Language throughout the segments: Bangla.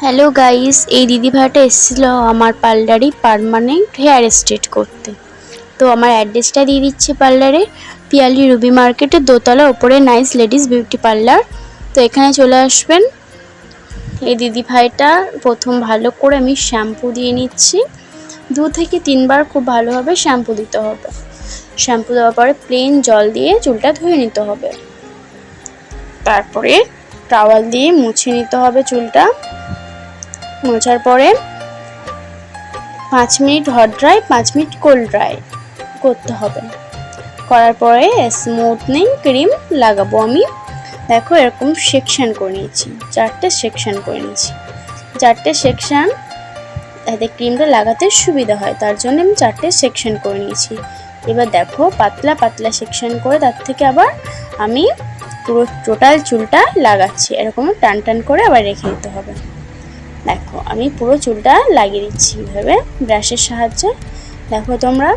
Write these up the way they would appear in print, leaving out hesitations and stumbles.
হ্যালো গাইস, এই দিদিভাইটা এসেছিল আমার পার্লারে পার্মানেন্ট হেয়ার স্ট্রেট করতে। তো আমার অ্যাড্রেসটা দিয়ে দিচ্ছি পার্লারে, পিয়ালি রুবি মার্কেটের দোতলা ওপরে নাইস লেডিস বিউটি পার্লার। তো এখানে চলে আসবেন। এই দিদিভাইটা প্রথম ভালো করে আমি শ্যাম্পু দিয়ে নিচ্ছি। 2 থেকে 3 বার খুব ভালোভাবে শ্যাম্পু দিতে হবে। শ্যাম্পু দেওয়ার পরে প্লেন জল দিয়ে চুলটা ধুয়ে নিতে হবে। তারপরে টাওয়াল দিয়ে মুছে নিতে হবে চুলটা। মোছার পরে 5 minute hot dry, 5 minute cold dry করতে হবে। করার পরে স্মুথনিং ক্রিম লাগাবো আমি। দেখো এরকম সেকশন করে নিয়েছি, 4টে সেকশন করে নিয়েছি। 4টে সেকশন যাতে ক্রিমটা লাগাতে সুবিধা হয় তার জন্য আমি 4টে সেকশন করে নিয়েছি। এবার দেখো পাতলা পাতলা সেকশন করে তার থেকে আবার আমি পুরো টোটাল চুলটা লাগাচ্ছি। এরকম টান টান করে আবার রেখে দিতে হবে। দেখো আমি পুরো চুলটা লাগিয়ে দিচ্ছি এইভাবে ব্রাশের সাহায্যে। দেখো তোমরা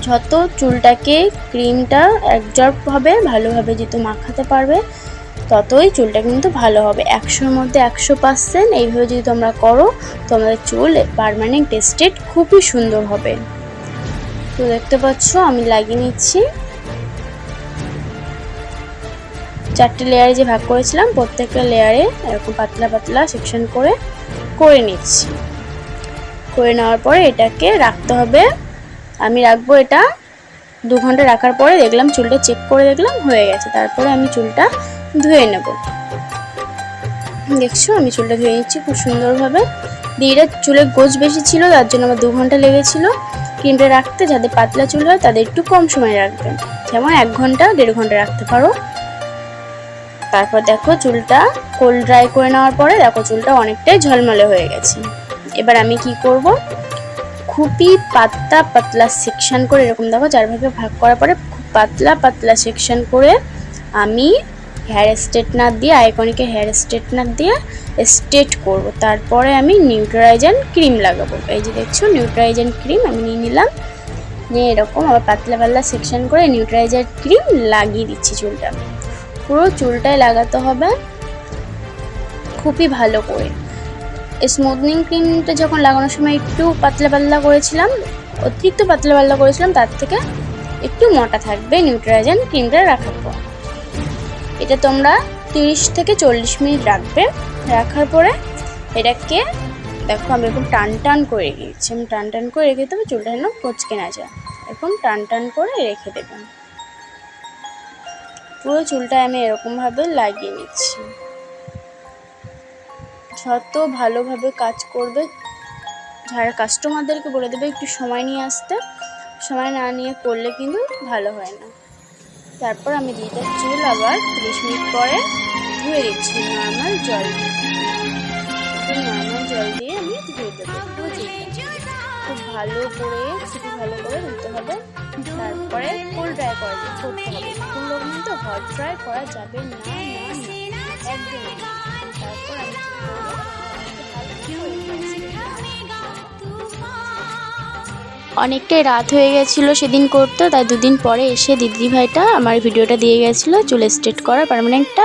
যত চুলটাকে ক্রিমটা অ্যাবজর্ব হবে ভালোভাবে যেহেতু মাখাতে পারবে ততই চুলটা কিন্তু ভালো হবে। 100-র মধ্যে 100%। এইভাবে যদি তোমরা করো তোমাদের চুল পার্মানেন্ট স্ট্রেট খুবই সুন্দর হবে। তো দেখতে পাচ্ছ আমি লাগিয়ে নিচ্ছি। 4টে লেয়ারে যে ভাগ করেছিলাম প্রত্যেকটা লেয়ারে এরকম পাতলা পাতলা সেকশন করে নিচ্ছি। করে নেওয়ার পরে এটাকে রাখতে হবে। আমি রাখবো এটা 2 ঘন্টা রাখার পরে দেখলাম চুলটা চেক করে দেখলাম হয়ে গেছে। তারপরে আমি চুলটা ধুয়ে নেব। দেখছো আমি চুলটা ধুয়ে নিচ্ছি খুব সুন্দরভাবে। দিদিটা চুলের গোজ বেশি ছিল তার জন্য আমার 2 ঘন্টা লেগেছিল ক্রিমটা রাখতে। যাদের পাতলা চুল হয় তাদের একটু কম সময় রাখবেন, যেমন 1 ঘন্টা 1.5 ঘন্টা রাখতে পারো। তারপর দেখো চুলটা কোল্ড ড্রাই করে নেওয়ার পরে দেখো চুলটা অনেকটাই ঝলমলে হয়ে গেছে। এবার আমি কি করব, খুবই পাতলা পাতলা সেকশন করে এরকম দেখো 4 ভাগে ভাগ করার পরে খুব পাতলা পাতলা সেকশন করে আমি হেয়ার স্ট্রেটনার দিয়ে আইকনিকের হেয়ার স্ট্রেটনার দিয়ে স্ট্রেট করব। তারপরে আমি নিউট্রালাইজার ক্রিম লাগাবো। এই যে দেখছো নিউট্রালাইজার ক্রিম আমি নিয়ে নিলাম, নিয়ে এরকম আবার পাতলা পাতলা সেকশন করে নিউট্রালাইজার ক্রিম লাগিয়ে দিচ্ছি চুলটা। পুরো চুলটায় লাগাতে হবে খুবই ভালো করে। স্মুথনিং ক্রিমটা যখন লাগানোর সময় একটু পাতলা পাতলা করেছিলাম, অতিরিক্ত পাতলা পাতলা করেছিলাম, তার থেকে একটু মোটা থাকবে নিউট্রালাইজার ক্রিমটা রাখার পর। এটা তোমরা 30 থেকে 40 মিনিট রাখবে। রাখার পরে এটাকে দেখো আমি এরকম টান টান করে রেখে দিচ্ছি। আমি টান টান করে রেখে দেবো চুলটা যেন কোঁচকে না যায়। এরকম টান টান করে রেখে দেবেন। পুরো চুলটা আমি এরকমভাবে লাগিয়ে নিচ্ছি। যত ভালোভাবে কাজ করবে, যারা কাস্টমারদেরকে বলে দেবে একটু সময় নিয়ে আসতে, সময় না নিয়ে করলে কিন্তু ভালো হয় না। তারপর আমি দিদিটার চুল আবার 30 মিনিট পরে ধুয়ে দিচ্ছি নর্মাল জল দিয়ে। নর্মাল জল দিয়ে আমি ধুয়ে দেবো পুরো চুলটা। খুব ভালো করে খুবই ভালো করে ধুতে হবে। তারপরে কোল্ড ড্রাই করতে হবে। ফুল কিন্তু হট ড্রাই করা যাবে না, একদম। তারপর আমি অনেকটাই রাত হয়ে গেছিলো সেদিন করতে, তাই 2 দিন পরে এসে দিদিভাইটা আমার ভিডিওটা দিয়ে গেছিলো চুল স্ট্রেট করার পার্মানেন্টটা।